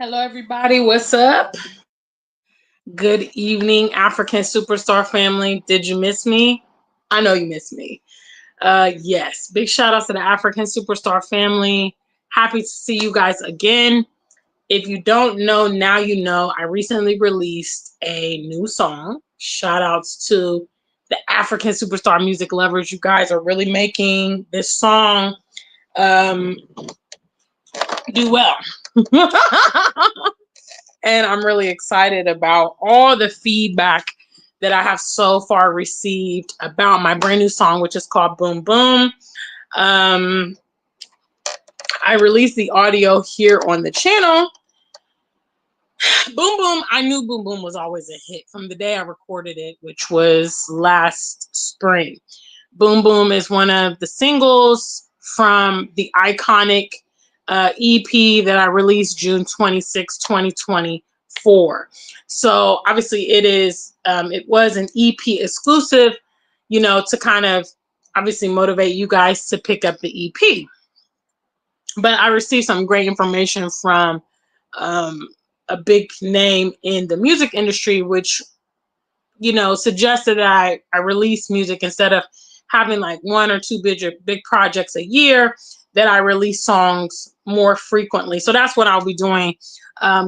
Hello, everybody. What's up? Good evening, African Superstar family. Did you miss me? I know you missed me. Yes, big shout out to the African Superstar family. Happy to see you guys again. If you don't know, now you know. I recently released a new song. Shout outs to the African Superstar music lovers. You guys are really making this song um, do well. And I'm really excited about all the feedback that I have so far received about my brand new song, which is called Boom Boom. Um, I released the audio here on the channel. Boom Boom, I knew Boom Boom was always a hit from the day I recorded it, which was last spring. Boom Boom is one of the singles from the iconic EP that I released June 26, 2024. So obviously it was an EP exclusive, to kind of obviously motivate you guys to pick up the EP. But I received some great information from um, a big name in the music industry, which suggested that I release music instead of having like one or two big projects a year, that I release songs more frequently. So that's what I'll be doing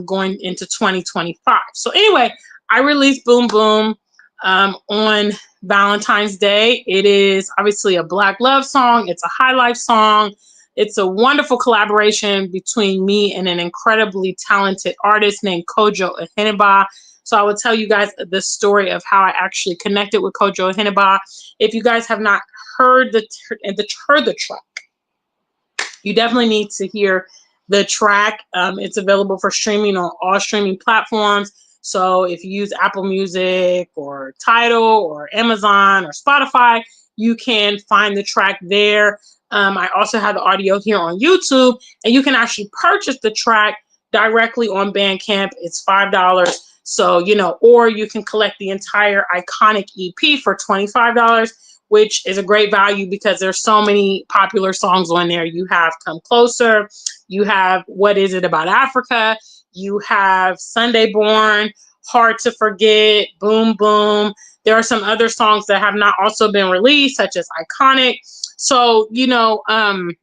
going into 2025. So anyway, I released Boom Boom on Valentine's Day. It is obviously a Black love song. It's a high life song. It's a wonderful collaboration between me and an incredibly talented artist named Kojo Aheneba. So I will tell you guys the story of how I actually connected with Kojo Aheneba. If you guys have not heard the track, you definitely need to hear the track. It's available for streaming on all streaming platforms. So if you use Apple Music or Tidal or Amazon or Spotify, you can find the track there. I also have the audio here on YouTube, and you can actually purchase the track directly on Bandcamp. It's $5. So, or you can collect the entire iconic EP for $25, which is a great value because there's so many popular songs on there. You have Come Closer, you have What Is It About Africa, you have Sunday Born, Hard to Forget, Boom Boom. There are some other songs that have not also been released, such as Iconic. So, and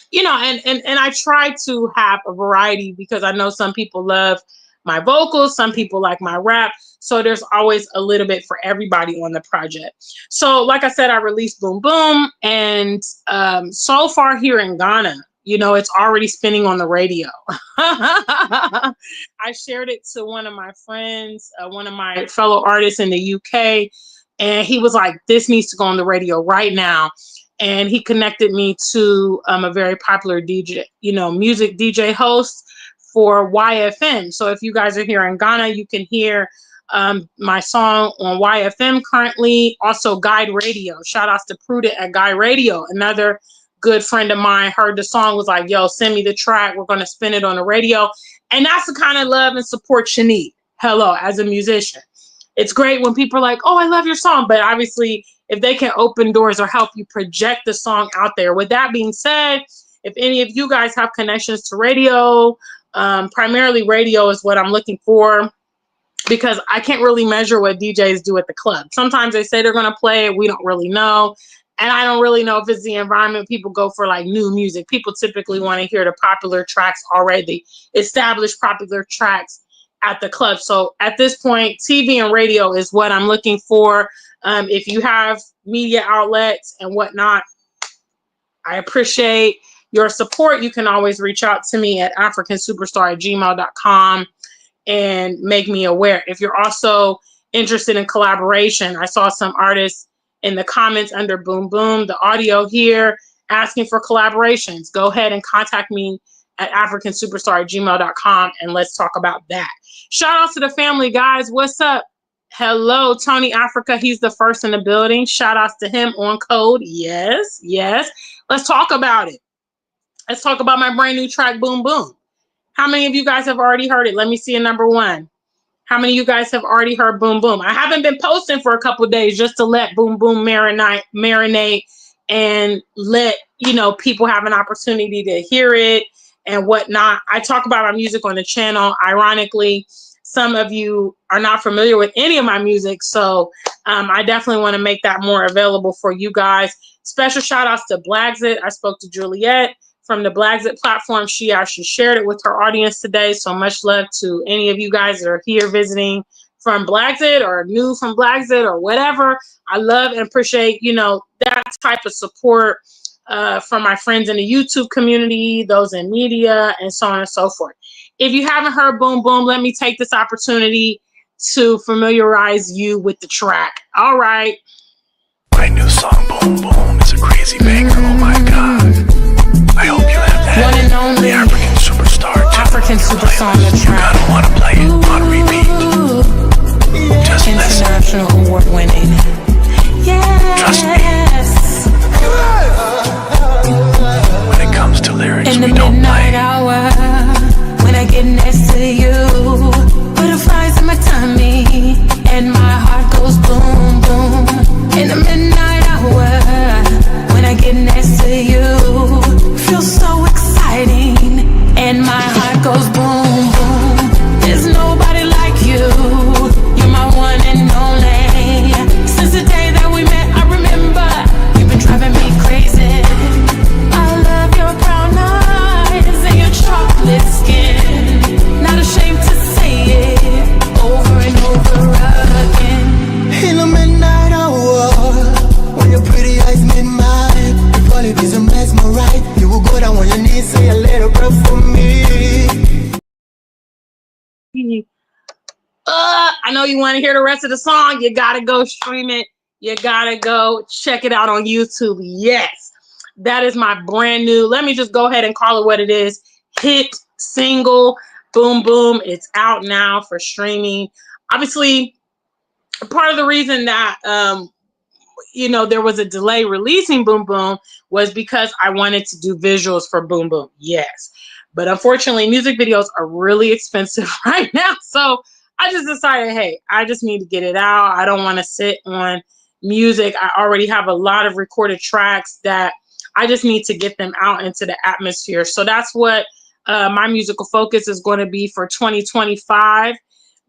I try to have a variety because I know some people love my vocals, some people like my rap. So there's always a little bit for everybody on the project. So like I said, I released Boom Boom, and so far here in Ghana, it's already spinning on the radio. I shared it to one of my friends, one of my fellow artists in the UK, and he was like, this needs to go on the radio right now. And he connected me to a very popular DJ, music DJ host for YFM. So if you guys are here in Ghana, you can hear my song on YFM currently. Also, Guide Radio. Shout outs to Prudent at Guide Radio. Another good friend of mine heard the song, was like, yo, send me the track. We're going to spin it on the radio. And that's the kind of love and support you need. Hello, as a musician. It's great when people are like, oh, I love your song. But obviously, if they can open doors or help you project the song out there. With that being said, if any of you guys have connections to radio, primarily radio is what I'm looking for, because I can't really measure what DJs do at the club. Sometimes they say they're going to play it. We don't really know. And I don't really know if it's the environment. People go for like new music. People typically want to hear the popular tracks already, established popular tracks at the club. So at this point, TV and radio is what I'm looking for. If you have media outlets and whatnot, I appreciate your support. You can always reach out to me at africansuperstar@gmail.com and make me aware. If you're also interested in collaboration, I saw some artists in the comments under Boom Boom, the audio here, asking for collaborations. Go ahead and contact me at africansuperstar@gmail.com and let's talk about that. Shout out to the family, guys. What's up? Hello, Tony Africa. He's the first in the building. Shout outs to him on code. Yes, yes. Let's talk about it. Let's talk about my brand new track, Boom Boom. How many of you guys have already heard it? Let me see a number one. How many of you guys have already heard Boom Boom? I haven't been posting for a couple of days just to let Boom Boom marinate and let people have an opportunity to hear it and whatnot. I talk about my music on the channel. Ironically, some of you are not familiar with any of my music, so I definitely want to make that more available for you guys. Special shout outs to Blagsit. I spoke to Juliet from the Blagsit platform. She actually shared it with her audience today, so much love to any of you guys that are here visiting from Blagsit or new from Blagsit or whatever. I love and appreciate, you know, that type of support from my friends in the YouTube community, those in media, and so on and so forth. If you haven't heard Boom Boom, let me take this opportunity to familiarize you with the track. All right. My new song, Boom Boom, is a crazy banger. Oh my God. I hope you have that. One and only the African Superstar. African Superstar on the track. You gotta wanna play it on repeat. Just listen. International award winning. Yes. Trust me. When it comes to lyrics, in the we don't midnight play. hour, when I get next to you, butterflies in my tummy, and my heart goes boom, boom. In the midnight hour, when I get next to you, feels so exciting, and my heart goes boom, boom. There's nobody like you, you're my one and only. Since the day that we met, I remember, you've been driving me crazy. I love your brown eyes and your chocolate skin. Not ashamed to say it over and over again. In the midnight hour, when your pretty eyes meet mine, your qualities are mesmerized. You will go down on your knees, say a little prayer for me. I know you want to hear the rest of the song. You gotta go stream it. You gotta go check it out on YouTube. Yes, that is my brand new, let me just go ahead and call it what it is, hit single, Boom Boom. It's out now for streaming. Obviously, part of the reason that you know, there was a delay releasing Boom Boom was because I wanted to do visuals for Boom Boom. Yes, but unfortunately, music videos are really expensive right now. So I just decided, hey, I just need to get it out. I don't want to sit on music. I already have a lot of recorded tracks that I just need to get them out into the atmosphere. So that's what my musical focus is going to be for 2025.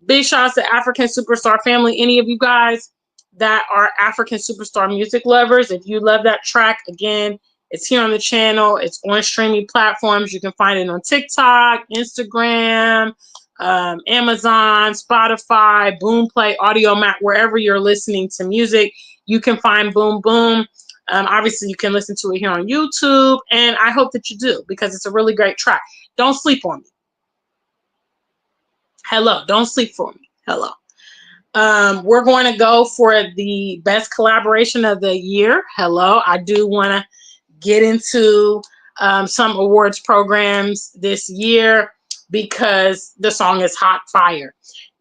Big shout out to African Superstar family. Any of you guys that are African Superstar music lovers, if you love that track, again, it's here on the channel. It's on streaming platforms. You can find it on TikTok, Instagram, Amazon, Spotify, Boomplay, Audiomack, wherever you're listening to music, you can find Boom Boom. Obviously, you can listen to it here on YouTube, and I hope that you do because it's a really great track. Don't sleep on me. Hello, don't sleep for me. Hello. We're going to go for the best collaboration of the year. Hello, I do want to get into some awards programs this year because the song is hot fire.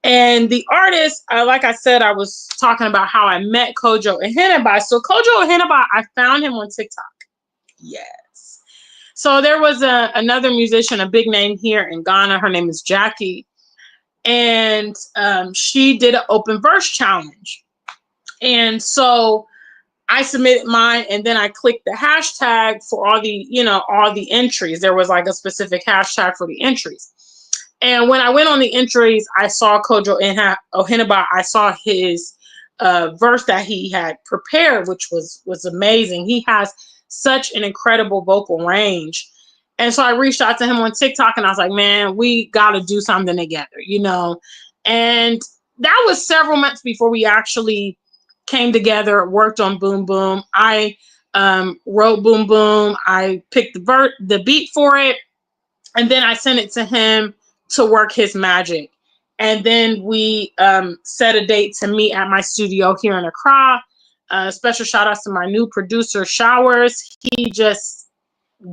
And the artist, like I said, I was talking about how I met Kojo Aheneba. So Kojo Aheneba, I found him on TikTok. Yes. So there was another musician, a big name here in Ghana. Her name is Jackie. And she did an open verse challenge. And so I submitted mine, and then I clicked the hashtag for all the, you know, all the entries. There was like a specific hashtag for the entries. And when I went on the entries, I saw Kojo Aheneba. I saw his verse that he had prepared, which was amazing. He has such an incredible vocal range. And so I reached out to him on TikTok, and I was like, man, we got to do something together, you know. And that was several months before we actually came together, worked on Boom Boom. I wrote Boom Boom. I picked the beat for it, and then I sent it to him to work his magic. And then we set a date to meet at my studio here in Accra. Special shout outs to my new producer, Showers. He just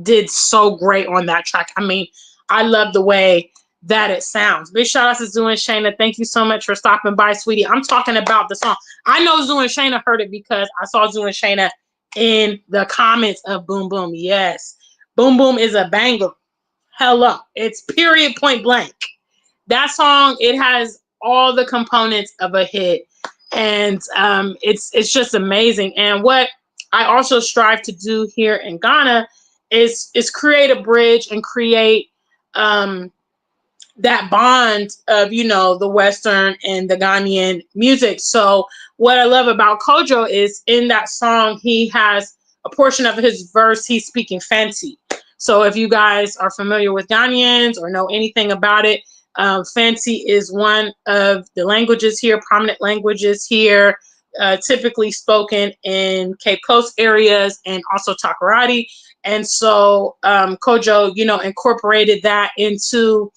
did so great on that track. I mean, I love the way that it sounds. Big shout out to Zoo and Shayna. Thank you so much for stopping by, sweetie. I'm talking about the song. I know Zoo and Shayna heard it because I saw Zoo and Shayna in the comments of Boom Boom. Yes, Boom Boom is a banger. Hello, it's period point blank. That song, it has all the components of a hit, and it's just amazing. And what I also strive to do here in Ghana is create a bridge and create that bond of, you know, the Western and the Ghanaian music. So what I love about Kojo is in that song, he has a portion of his verse, he's speaking Fanti. So if you guys are familiar with Ghanaians or know anything about it, Fanti is one of the languages here, prominent languages here, typically spoken in Cape Coast areas and also Takoradi. And so Kojo, you know, incorporated that into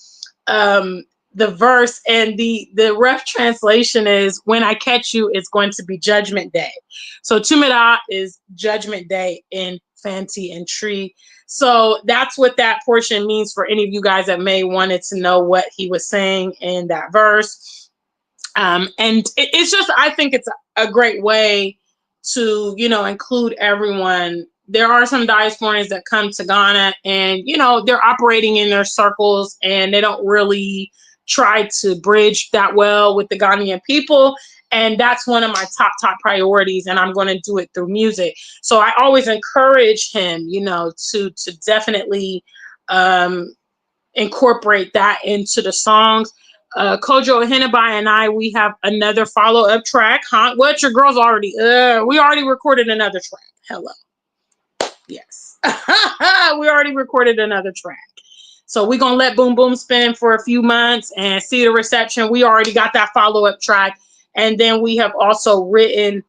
the verse, and the rough translation is, when I catch you, it's going to be Judgment Day. So Tumida is Judgment Day in Fanti and Tree. So that's what that portion means for any of you guys that may wanted to know what he was saying in that verse. And it's just, I think it's a great way to, you know, include everyone. There are some diasporans that come to Ghana and, you know, they're operating in their circles and they don't really try to bridge that well with the Ghanaian people. And that's one of my top priorities. And I'm going to do it through music. So I always encourage him, you know, to definitely incorporate that into the songs. Kojo Ahinabai and I, we have another follow-up track. Huh? What? Your girl's already, we already recorded another track. Hello. Yes. We already recorded another track. So we're going to let Boom Boom spin for a few months and see the reception. We already got that follow-up track. And then we have also written,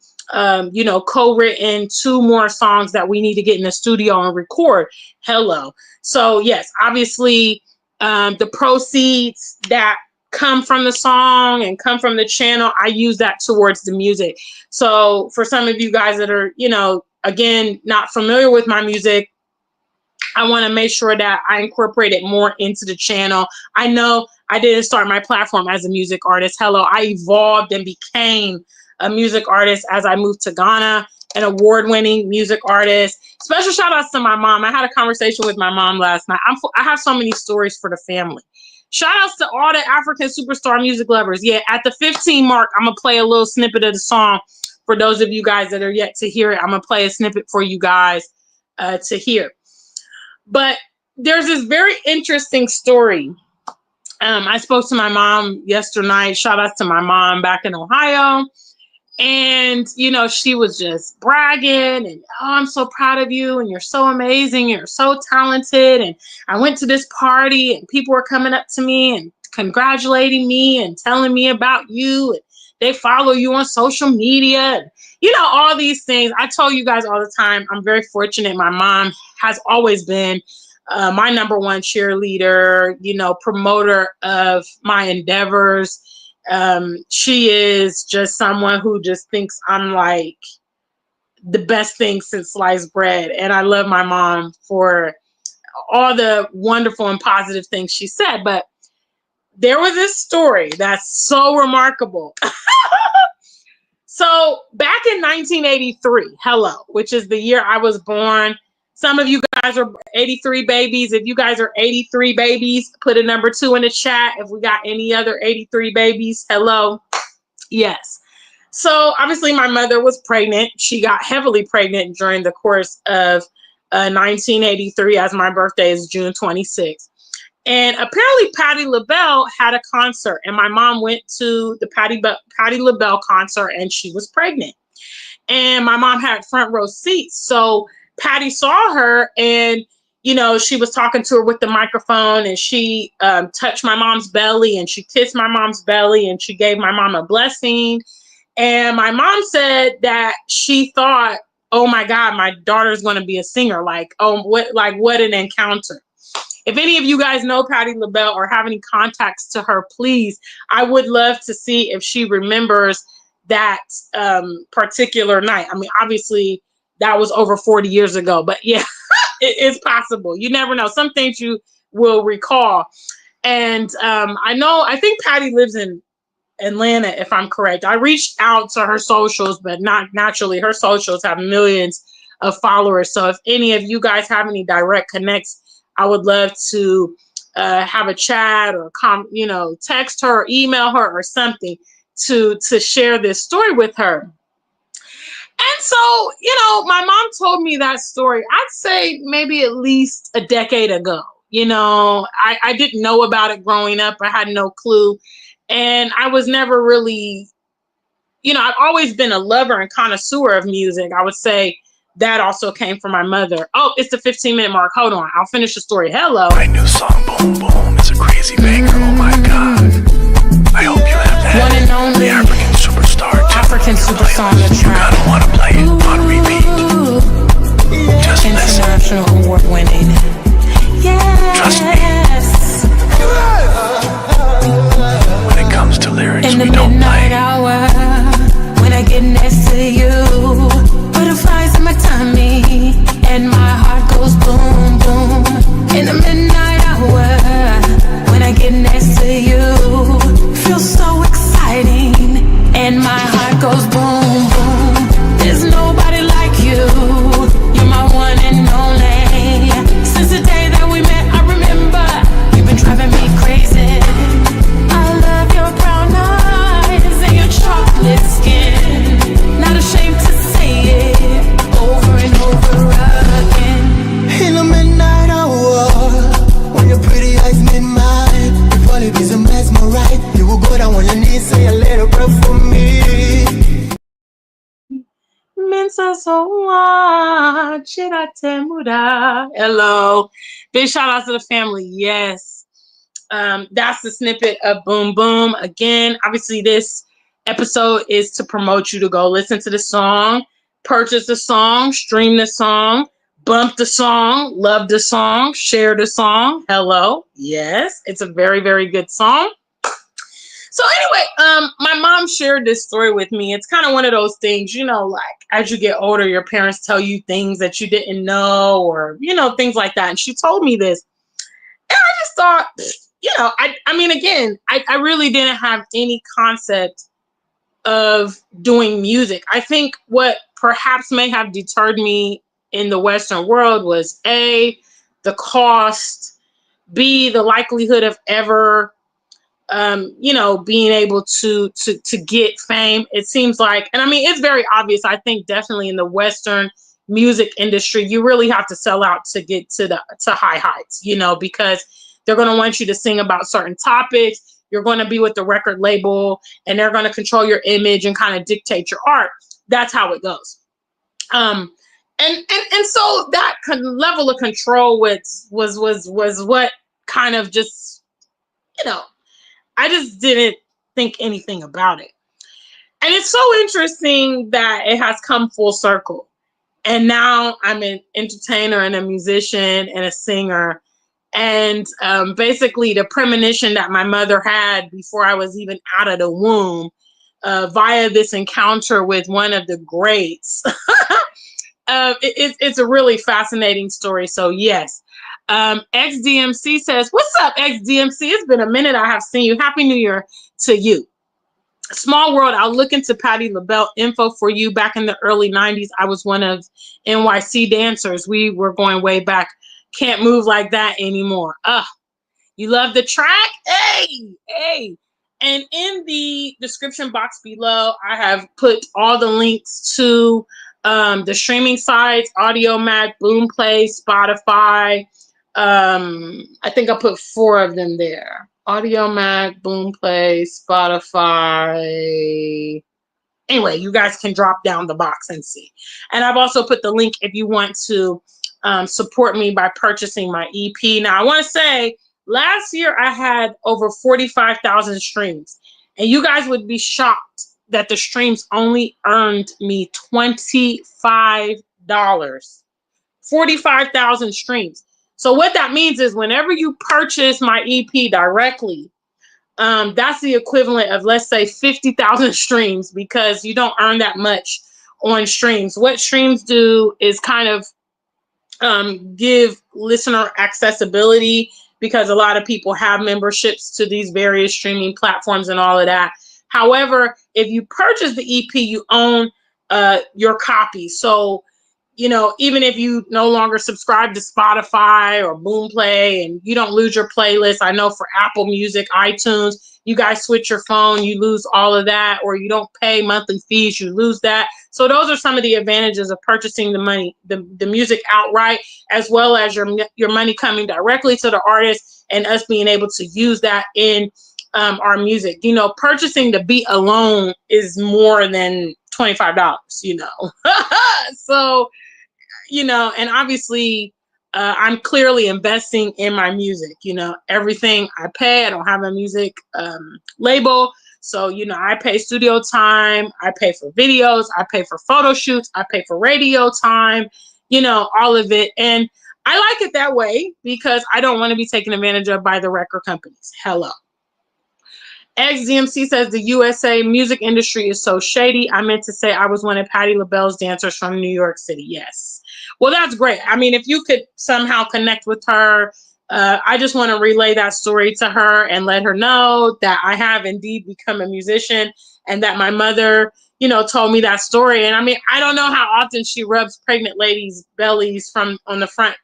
you know, co-written 2 more songs that we need to get in the studio and record. Hello. So yes, obviously the proceeds that come from the song and come from the channel, I use that towards the music. So for some of you guys that are, you know, again, not familiar with my music, I want to make sure that I incorporate it more into the channel. I know I didn't start my platform as a music artist. Hello, I evolved and became a music artist as I moved to Ghana, an award-winning music artist. Special shout outs to my mom. I had a conversation with my mom last night. I have so many stories for the family. Shout outs to all the African superstar music lovers. Yeah, at the 15 mark, I'm going to play a little snippet of the song for those of you guys that are yet to hear it. I'm going to play a snippet for you guys to hear. But there's this very interesting story. I spoke to my mom yesterday. Shout out to my mom back in Ohio. And, you know, she was just bragging and, oh, I'm so proud of you. And you're so amazing. You're so talented. And I went to this party and people were coming up to me and congratulating me and telling me about you. And they follow you on social media. And, you know, all these things. I tell you guys all the time, I'm very fortunate. My mom has always been my number one cheerleader, you know, promoter of my endeavors. She is just someone who just thinks I'm like the best thing since sliced bread. And I love my mom for all the wonderful and positive things she said. But there was this story that's so remarkable. So back in 1983, hello, which is the year I was born. Some of you guys are 83 babies. If you guys are 83 babies, put a number 2 in the chat. If we got any other 83 babies, hello. Yes. So obviously my mother was pregnant. She got heavily pregnant during the course of 1983, as my birthday is June 26th. And apparently Patti LaBelle had a concert, and my mom went to the Patti LaBelle concert, and she was pregnant. And my mom had front row seats. So Patti saw her, and, you know, she was talking to her with the microphone, and she touched my mom's belly, and she kissed my mom's belly, and she gave my mom a blessing. And my mom said that she thought, oh my God, my daughter's going to be a singer. Like, oh, what an encounter. If any of you guys know Patti LaBelle or have any contacts to her, please, I would love to see if she remembers that particular night. I mean, obviously that was over 40 years ago, but yeah, it is possible. You never know. Some things you will recall. And I think Patti lives in Atlanta, if I'm correct. I reached out to her socials, but not naturally. Her socials have millions of followers. So if any of you guys have any direct connects, I would love to have a chat or text her or email her or something to share this story with her. And so, you know, my mom told me that story, I'd say maybe at least a decade ago. You know, I didn't know about it growing up. I had no clue. And I was never really, you know, I've always been a lover and connoisseur of music. I would say that also came from my mother. Oh, it's the 15-minute mark. Hold on. I'll finish the story. Hello. My new song, Boom Boom, is a crazy banger. Oh my God. I hope you have that. One and only The African superstar. African super song of You track. gotta wanna play it on repeat. Just listen. International award winning. Trust me. Yes. When it comes to lyrics, In the we don't midnight play. hour, when I get next to you, butterflies in my tummy, and my heart goes boom, boom. In the midnight hour, when I get next to you, feels so exciting, and my heart goes boom, boom. There's nobody like you, you're my one and only. Since the day that we met, I remember, you've been driving me crazy. I love your brown eyes and your chocolate skin. Not ashamed to say it over and over again. In the midnight hour, when your pretty eyes meet mine, you probably be some mesmerized. You will go down on your knees, say a little prayer for me. Mensa soa, chirate muda. Hello. Big shout out to the family. Yes. That's the snippet of Boom Boom. Again, obviously this episode is to promote you to go listen to the song, purchase the song, stream the song, bump the song, love the song, share the song. Hello. Yes, it's a very, very good song. So anyway, my mom shared this story with me. It's kind of one of those things, you know, like as you get older, your parents tell you things that you didn't know, or, you know, things like that. And she told me this. And I just thought, you know, I mean, again, I really didn't have any concept of doing music. I think what perhaps may have deterred me in the Western world was A, the cost, B, the likelihood of ever you know, being able to get fame. It seems like, and I mean, it's very obvious. I think definitely in the Western music industry, you really have to sell out to get to high heights, you know, because they're going to want you to sing about certain topics. You're going to be with the record label, and they're going to control your image and kind of dictate your art. That's how it goes. And so that level of control was what kind of just, you know, I just didn't think anything about it. And it's so interesting that it has come full circle. And now I'm an entertainer and a musician and a singer. And basically the premonition that my mother had before I was even out of the womb, via this encounter with one of the greats. It's a really fascinating story. So yes. XDMC says, what's up, XDMC? It's been a minute I have seen you. Happy New Year to you. Small world, I'll look into Patti LaBelle info for you. Back in the early 90s, I was one of NYC dancers. We were going way back. Can't move like that anymore. You love the track? Hey. And in the description box below, I have put all the links to the streaming sites, Audiomack, Boomplay, Spotify. I think I put 4 of them there. Audiomack, Boomplay, Spotify. Anyway, you guys can drop down the box and see. And I've also put the link if you want to support me by purchasing my EP. Now, I want to say, last year I had over 45,000 streams. And you guys would be shocked that the streams only earned me $25. 45,000 streams. So what that means is whenever you purchase my EP directly, that's the equivalent of, let's say, 50,000 streams, because you don't earn that much on streams. What streams do is kind of give listener accessibility, because a lot of people have memberships to these various streaming platforms and all of that. However, if you purchase the EP, you own your copy. So, you know, even if you no longer subscribe to Spotify or Boomplay and you don't lose your playlist, I know for Apple Music, iTunes, you guys switch your phone, you lose all of that, or you don't pay monthly fees, you lose that. So those are some of the advantages of purchasing the music outright, as well as your money coming directly to the artist and us being able to use that in our music. You know, purchasing the beat alone is more than $25, you know. So, you know, and obviously I'm clearly investing in my music. You know, everything I pay, I don't have a music label. So, you know, I pay studio time, I pay for videos, I pay for photo shoots, I pay for radio time, you know, all of it. And I like it that way because I don't want to be taken advantage of by the record companies. Hello. XDMC says the USA music industry is so shady. I meant to say I was one of Patti LaBelle's dancers from New York City. Yes. Well, that's great. I mean, if you could somehow connect with her, I just want to relay that story to her and let her know that I have indeed become a musician and that my mother, you know, told me that story. And I mean, I don't know how often she rubs pregnant ladies' bellies from on the front,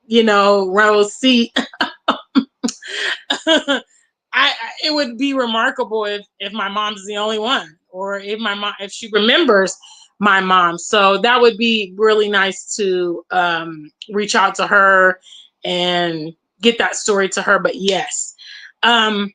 you know, row seat. It would be remarkable if my mom's the only one, or if she remembers my mom. So that would be really nice to reach out to her and get that story to her. But yes, the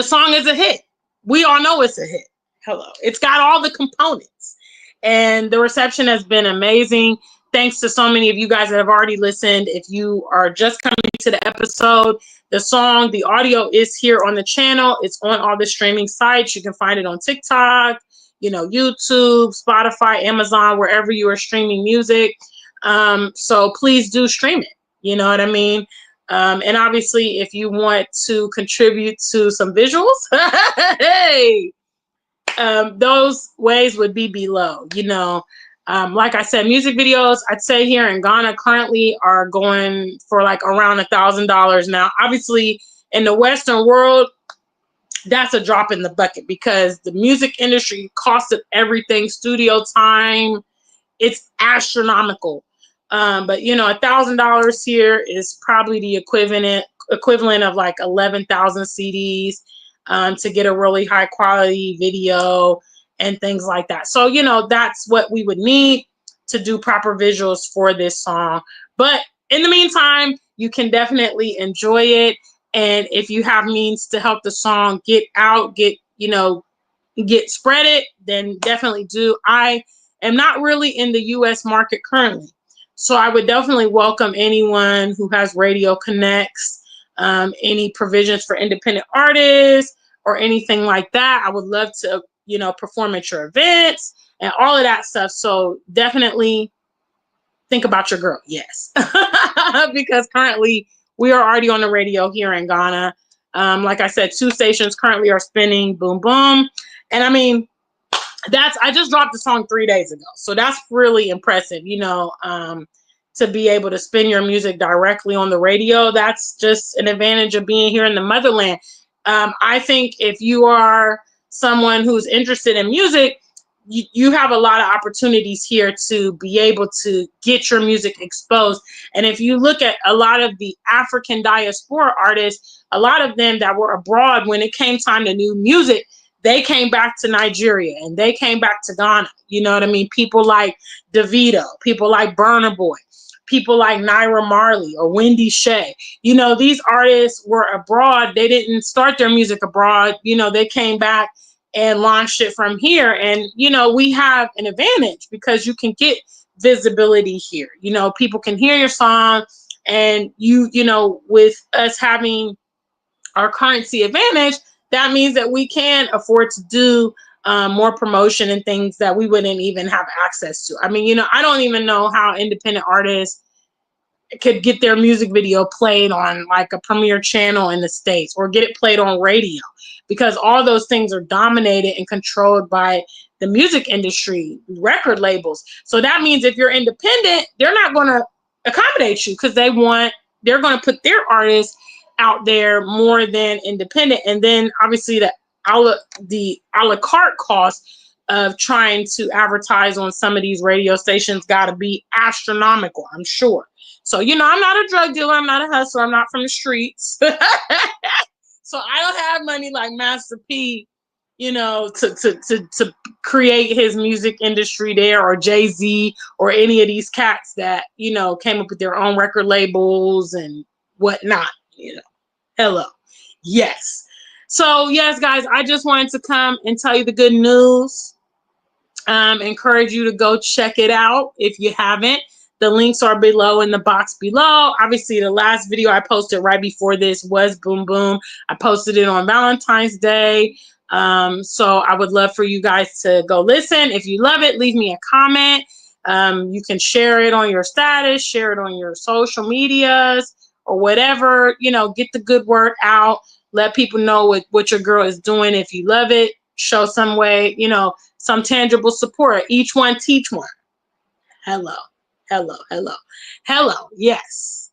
song is a hit. We all know it's a hit. Hello. It's got all the components, and the reception has been amazing. Thanks to so many of you guys that have already listened. If you are just coming to the episode, the song, the audio is here on the channel. It's on all the streaming sites. You can find it on TikTok, you know, YouTube, Spotify, Amazon, wherever you are streaming music. So please do stream it. You know what I mean? And obviously, if you want to contribute to some visuals, hey, those ways would be below, you know. Like I said, music videos, I'd say here in Ghana currently are going for like around $1,000 now. Obviously, in the Western world, that's a drop in the bucket because the music industry cost of everything, studio time, it's astronomical. But you know, $1,000 here is probably the equivalent of like 11,000 CDs to get a really high quality video and things like that. So, you know, that's what we would need to do proper visuals for this song. But in the meantime, you can definitely enjoy it. And if you have means to help the song get out, get spread it, then definitely do. I am not really in the US market currently. So I would definitely welcome anyone who has radio connects, any provisions for independent artists or anything like that. I would love to, you know, perform at your events and all of that stuff. So definitely think about your girl. Yes. Because currently we are already on the radio here in Ghana. Like I said, 2 stations currently are spinning Boom Boom. And I mean, I just dropped the song 3 days ago. So that's really impressive, you know, to be able to spin your music directly on the radio. That's just an advantage of being here in the motherland. I think if you are someone who's interested in music, you have a lot of opportunities here to be able to get your music exposed. And if you look at a lot of the African diaspora artists, a lot of them that were abroad, when it came time to new music, they came back to Nigeria and they came back to Ghana. You know what I mean? People like Davido, people like Burna Boy, people like Naira Marley or Wendy Shay. You know, these artists were abroad. They didn't start their music abroad. You know, they came back and launched it from here. And, you know, we have an advantage because you can get visibility here. You know, people can hear your song, and you know, with us having our currency advantage, that means that we can afford to do more promotion and things that we wouldn't even have access to. I mean, you know, I don't even know how independent artists could get their music video played on like a premiere channel in the States or get it played on radio, because all those things are dominated and controlled by the music industry, record labels. So that means if you're independent, they're not going to accommodate you because they're going to put their artists out there more than independent. And then obviously the a la carte cost of trying to advertise on some of these radio stations got to be astronomical, I'm sure. So, you know, I'm not a drug dealer, I'm not a hustler, I'm not from the streets. So I don't have money like Master P you know, to create his music industry there, or Jay-Z, or any of these cats that, you know, came up with their own record labels and whatnot, you know. Hello. Yes. So yes, guys, I just wanted to come and tell you the good news. Encourage you to go check it out if you haven't. The links are below in the box below. Obviously, the last video I posted right before this was Boom Boom. I posted it on Valentine's Day. So I would love for you guys to go listen. If you love it, leave me a comment. You can share it on your status, share it on your social medias, or whatever. You know, get the good word out. Let people know what your girl is doing. If you love it, show some way, you know, some tangible support. Each one teach one. Hello. Hello, hello, hello. Yes.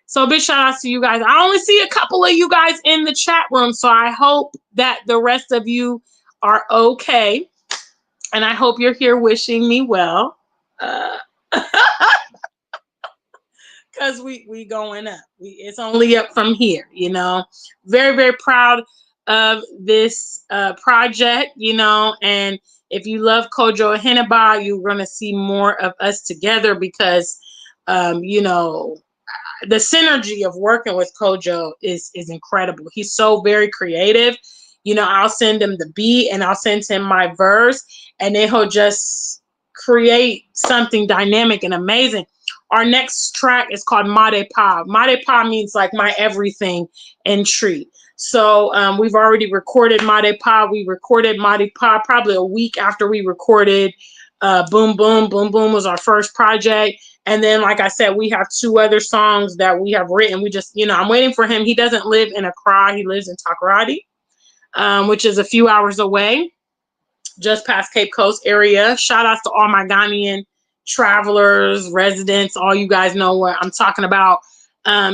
So big shout outs to you guys. I only see a couple of you guys in the chat room, so I hope that the rest of you are okay, and I hope you're here wishing me well, because we going up. It's only up from here, you know. Very, very proud of this project, you know. And if you love Kojo Aheneba, you're gonna see more of us together, because you know, the synergy of working with Kojo is incredible. He's so very creative. You know, I'll send him the beat and I'll send him my verse, and then he'll just create something dynamic and amazing. Our next track is called Made Pa. Made Pa means like my everything and treat. So we've already recorded Made Pa. We recorded Made Pa probably a week after we recorded Boom Boom. Boom Boom was our first project. And then, like I said, we have 2 other songs that we have written. We just, you know, I'm waiting for him. He doesn't live in Accra. He lives in Takoradi, which is a few hours away, just past Cape Coast area. Shout outs to all my Ghanaian travelers, residents, all you guys know what I'm talking about.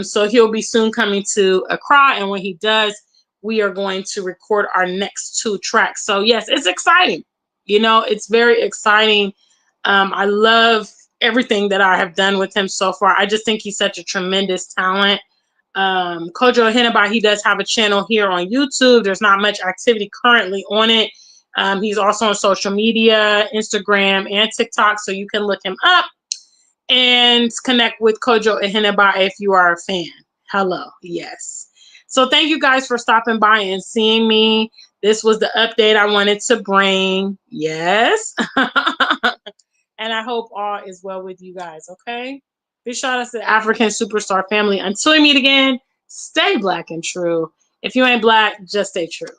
So he'll be soon coming to Accra. And when he does, we are going to record our next 2 tracks. So yes, it's exciting. You know, it's very exciting. I love everything that I have done with him so far. I just think he's such a tremendous talent. Kojo Aheneba, he does have a channel here on YouTube. There's not much activity currently on it. He's also on social media, Instagram and TikTok, so you can look him up and connect with Kojo Aheneba if you are a fan. Hello, yes. So thank you guys for stopping by and seeing me. This was the update I wanted to bring. Yes. And I hope all is well with you guys, okay? Big shout out to the African Superstar family. Until we meet again, stay black and true. If you ain't black, just stay true.